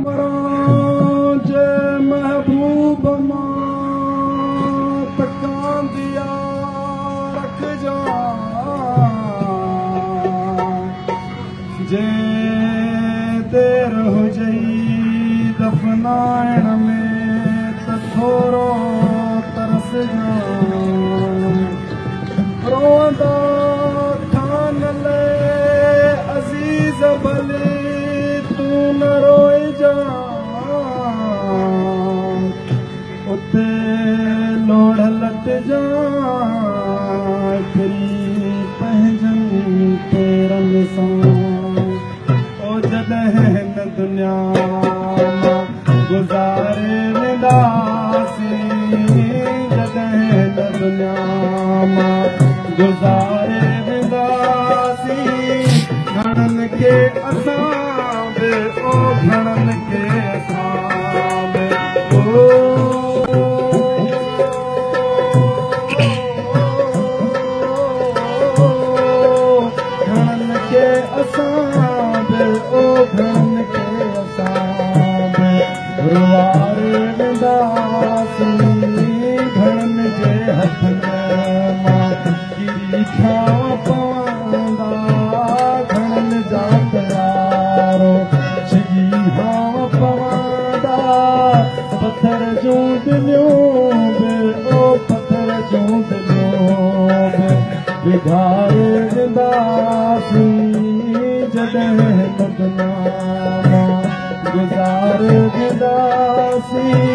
मरां जे महबूब मां तकां दिया रख जा जे देर हुजई दफनाइण में त थोरो तरस जा रोंदा ठान ले अज़ीज़ भले तू न रोई जा उते लोड़ लट जा फिरी पंहिंजनि पेरनि सां ओ जॾहिं न दुनिया मां गुज़ारे वेंदासीं जॾहिं न दुनिया मां गुज़ारे वेंदासीं घणनि खे असां बि ओ घणनि खे असां बि घणनि खे असां बि ओ घणनि खे असां बि रुवारे वेंदासीं घणनि जे हथनि मां किरी छांव पवंदा घणनि जा तयारो छिगी हाव पवंदा पत्थर जूं दिलियूं बि ओ पत्थर जूं दिलियूं बि बिगाड़े वेंदासीं जॾहिं न दुनिया मां गुज़ारे वेंदासीं